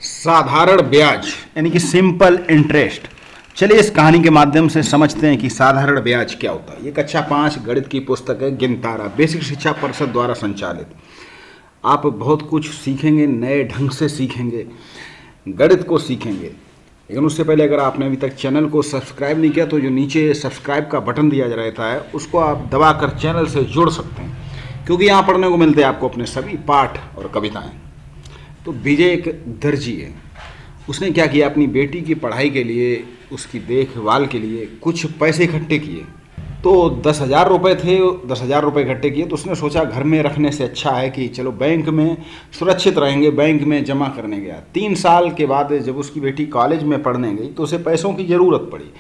साधारण ब्याज यानी कि सिंपल इंटरेस्ट। चलिए इस कहानी के माध्यम से समझते हैं कि साधारण ब्याज क्या होता है। ये कक्षा 5 गणित की पुस्तक है गिनतारा, बेसिक शिक्षा परिषद द्वारा संचालित। आप बहुत कुछ सीखेंगे, नए ढंग से सीखेंगे, गणित को सीखेंगे। लेकिन उससे पहले अगर आपने अभी तक चैनल को सब्सक्राइब नहीं किया तो जो नीचे सब्सक्राइब का बटन दिया जा रहता है उसको आप दबाकर चैनल से जुड़ सकते हैं, क्योंकि यहाँ पढ़ने को मिलते हैं आपको अपने सभी पाठ और कविताएं। तो विजय एक दर्जी है। उसने क्या किया, अपनी बेटी की पढ़ाई के लिए, उसकी देखभाल के लिए कुछ पैसे इकट्ठे किए। तो 10,000 रुपये थे, 10,000 रुपये इकट्ठे किए। तो उसने सोचा घर में रखने से अच्छा है कि चलो बैंक में सुरक्षित रहेंगे, बैंक में जमा करने गया। 3 साल के बाद जब उसकी बेटी कॉलेज में पढ़ने गई तो उसे पैसों की ज़रूरत पड़ी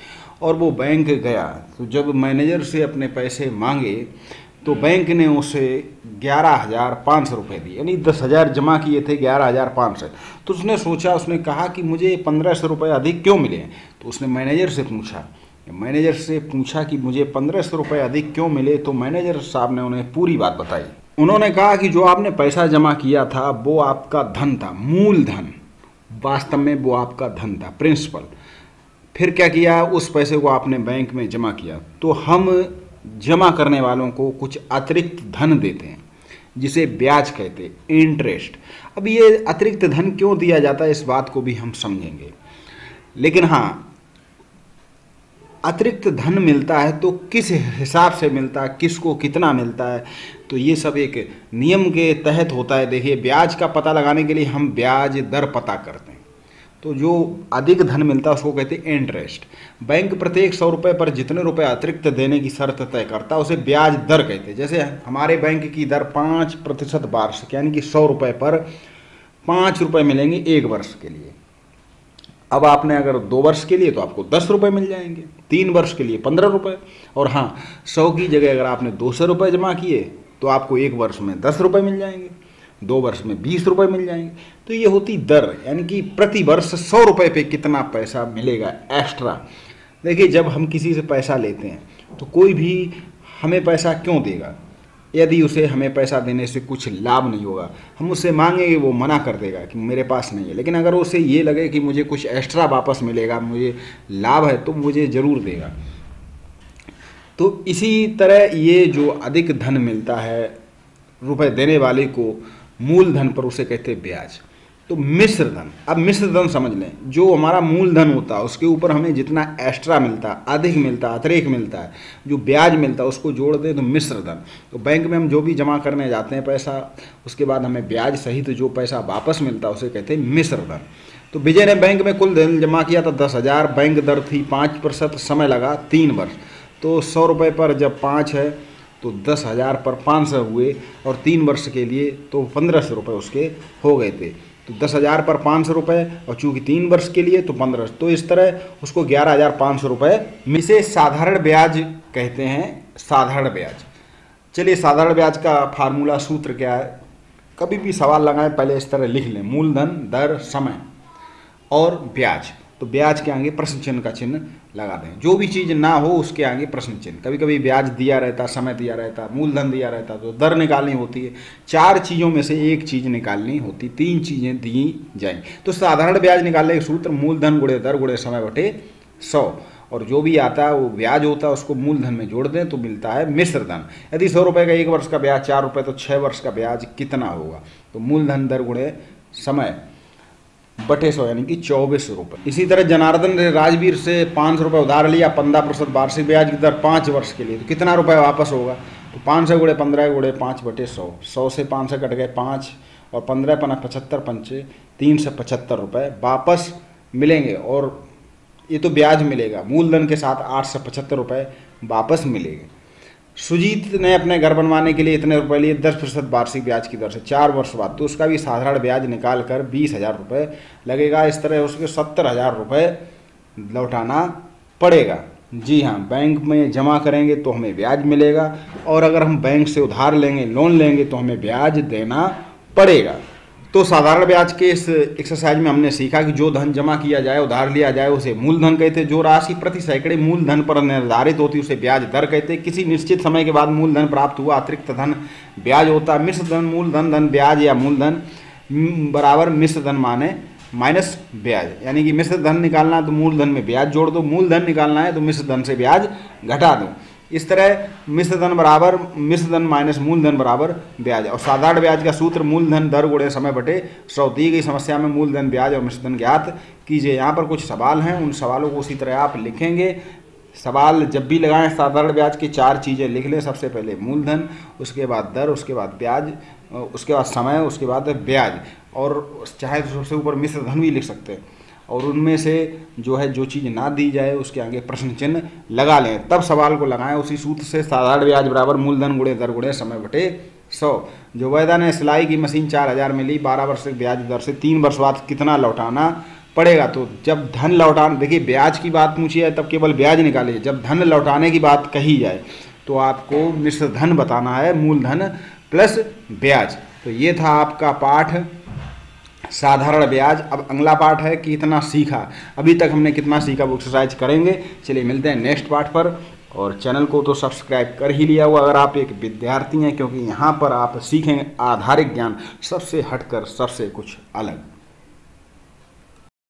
और वो बैंक गया। तो जब मैनेजर से अपने पैसे मांगे तो बैंक ने उसे 11,500 रुपये दिए, यानी 10,000 जमा किए थे, 11,500। तो उसने सोचा, उसने कहा कि मुझे 1,500 रुपये अधिक क्यों मिले। तो उसने मैनेजर से पूछा कि मुझे 1,500 रुपये अधिक क्यों मिले। तो मैनेजर साहब ने उन्हें पूरी बात बताई। उन्होंने कहा कि जो आपने पैसा जमा किया था वो आपका धन था, मूलधन। वास्तव में वो आपका धन था, प्रिंसिपल। फिर क्या किया, उस पैसे को आपने बैंक में जमा किया। तो हम जमा करने वालों को कुछ अतिरिक्त धन देते हैं जिसे ब्याज कहते हैं, इंटरेस्ट। अब ये अतिरिक्त धन क्यों दिया जाता है इस बात को भी हम समझेंगे। लेकिन हाँ, अतिरिक्त धन मिलता है तो किस हिसाब से मिलता है, किसको कितना मिलता है, तो ये सब एक नियम के तहत होता है। देखिए, ब्याज का पता लगाने के लिए हम ब्याज दर पता करते हैं। तो जो अधिक धन मिलता है उसको कहते हैं इंटरेस्ट। बैंक प्रत्येक 100 रुपये पर जितने रुपए अतिरिक्त देने की शर्त तय करता है उसे ब्याज दर कहते हैं। जैसे हमारे बैंक की दर 5% वार्षिक, यानी कि 100 रुपये पर 5 रुपये मिलेंगे 1 वर्ष के लिए। अब आपने अगर 2 वर्ष के लिए तो आपको 10 रुपये मिल जाएंगे, 3 वर्ष के लिए 15 रुपये। और हाँ, 100 की जगह अगर आपने 200 रुपये जमा किए तो आपको 1 वर्ष में 10 रुपये मिल जाएंगे, 2 वर्ष में 20 रुपये मिल जाएंगे। तो ये होती दर, यानी कि प्रति वर्ष 100 रुपये पे कितना पैसा मिलेगा एक्स्ट्रा। देखिए, जब हम किसी से पैसा लेते हैं तो कोई भी हमें पैसा क्यों देगा, यदि उसे हमें पैसा देने से कुछ लाभ नहीं होगा। हम उससे मांगेंगे, वो मना कर देगा कि मेरे पास नहीं है। लेकिन अगर उसे ये लगे कि मुझे कुछ एक्स्ट्रा वापस मिलेगा, मुझे लाभ है, तो मुझे ज़रूर देगा। तो इसी तरह ये जो अधिक धन मिलता है रुपए देने वाले को, मूलधन पर, उसे कहते हैं ब्याज। तो मिश्र धन, अब मिश्र धन समझ लें, जो हमारा मूलधन होता है उसके ऊपर हमें जितना एक्स्ट्रा मिलता है, अधिक मिलता है, अतिरिक्त मिलता है, जो ब्याज मिलता है उसको जोड़ दें तो मिश्र धन। तो बैंक में हम जो भी जमा करने जाते हैं पैसा, उसके बाद हमें ब्याज सहित जो पैसा वापस मिलता है उसे कहते हैं मिश्र धन। तो विजय ने बैंक में कुल धन जमा किया था 10,000, बैंक दर थी 5%, समय लगा 3 वर्ष। तो 100 रुपये पर जब 5 है तो 10,000 पर 500 हुए, और 3 वर्ष के लिए तो 1,500 रुपये उसके हो गए थे। तो 10,000 पर 500 रुपये, और चूँकि 3 वर्ष के लिए तो 15। तो इस तरह उसको 11,500 रुपये। इसे साधारण ब्याज कहते हैं, साधारण ब्याज। चलिए, साधारण ब्याज का फार्मूला, सूत्र क्या है। कभी भी सवाल लगाएं पहले इस तरह लिख लें, मूलधन, दर, समय और ब्याज। तो ब्याज के आगे प्रश्न चिन्ह का चिन्ह लगा दें। जो भी चीज़ ना हो उसके आगे प्रश्न चिन्ह। कभी कभी ब्याज दिया रहता, समय दिया रहता, मूलधन दिया रहता, तो दर निकालनी होती है। 4 चीज़ों में से एक चीज़ निकालनी होती, 3 चीज़ें दी जाएं। तो साधारण ब्याज निकालने का सूत्र मूलधन गुणे दर गुणे समय बटे 100। और जो भी आता है वो ब्याज होता है उसको मूलधन में जोड़ दें तो मिलता है मिश्र धन। यदि 100 रुपये का 1 वर्ष का ब्याज 4 रुपये, तो 6 वर्ष का ब्याज कितना होगा। तो मूलधन दर गुणे समय बटे 100, यानी कि 24 रुपये। इसी तरह जनार्दन ने राजवीर से 500 रुपये उधार लिया, 15% वार्षिक ब्याज की दर 5 वर्ष के लिए। तो कितना रुपये वापस होगा। तो 500 गुणे 15 गुणे 5 बटे 100। 100 से 500 कट गए 5, और 15 पना 75, 5 375 रुपये वापस मिलेंगे। और ये तो ब्याज मिलेगा, मूलधन के साथ 875 रुपये वापस मिलेंगे। सुजीत ने अपने घर बनवाने के लिए इतने रुपए लिए, 10% वार्षिक ब्याज की दर से 4 वर्ष बाद। तो उसका भी साधारण ब्याज निकाल कर 20,000 रुपये लगेगा। इस तरह उसके 70,000 रुपये लौटाना पड़ेगा। जी हाँ, बैंक में जमा करेंगे तो हमें ब्याज मिलेगा, और अगर हम बैंक से उधार लेंगे, लोन लेंगे, तो हमें ब्याज देना पड़ेगा। तो साधारण ब्याज के इस एक्सरसाइज में हमने सीखा कि जो धन जमा किया जाए, उधार लिया जाए, उसे मूलधन कहते हैं। जो राशि प्रति सैकड़े मूलधन पर निर्धारित होती है उसे ब्याज दर कहते हैं। किसी निश्चित समय के बाद मूलधन प्राप्त हुआ अतिरिक्त धन ब्याज होता है। मिश्र धन, मूलधन, धन ब्याज या मूलधन बराबर मिश्र धन माने माइनस ब्याज, यानी कि मिश्र धन निकालना है तो मूलधन में ब्याज जोड़ दो, मूलधन निकालना है तो मिश्र धन से ब्याज घटा दो। इस तरह मिश्र धन माइनस मूलधन बराबर ब्याज। और साधारण ब्याज का सूत्र मूलधन दर गुणे समय बटे 100। दी गई समस्या में मूलधन ब्याज और मिश्र धन ज्ञात कीजिए। यहाँ पर कुछ सवाल हैं, उन सवालों को उसी तरह आप लिखेंगे। सवाल जब भी लगाएं साधारण ब्याज की 4 चीज़ें लिख लें। सबसे पहले मूलधन, उसके बाद दर, उसके बाद ब्याज, उसके बाद समय, उसके बाद ब्याज, और चाहे तो सबसे ऊपर मिश्र धन भी लिख सकते हैं। और उनमें से जो चीज़ ना दी जाए उसके आगे प्रश्न चिन्ह लगा लें, तब सवाल को लगाएं उसी सूत्र से। साधारण ब्याज बराबर मूलधन गुणे दर गुणे समय बटे 100। जुबैदा ने सिलाई की मशीन 4000 में ली, 12 वर्ष तक ब्याज दर से 3 वर्ष बाद कितना लौटाना पड़ेगा। तो जब धन लौटाना, देखिए ब्याज की बात पूछी है तब केवल ब्याज निकालिए। जब धन लौटाने की बात कही जाए तो आपको मिश्र धन बताना है, मूलधन प्लस ब्याज। तो ये था आपका पाठ साधारण ब्याज। अब अगला पाठ है कि कितना सीखा, अभी तक हमने कितना सीखा वो एक्सरसाइज करेंगे। चलिए मिलते हैं नेक्स्ट पाठ पर। और चैनल को तो सब्सक्राइब कर ही लिया हुआ अगर आप एक विद्यार्थी हैं, क्योंकि यहाँ पर आप सीखेंगे आधारिक ज्ञान, सबसे हटकर सबसे कुछ अलग।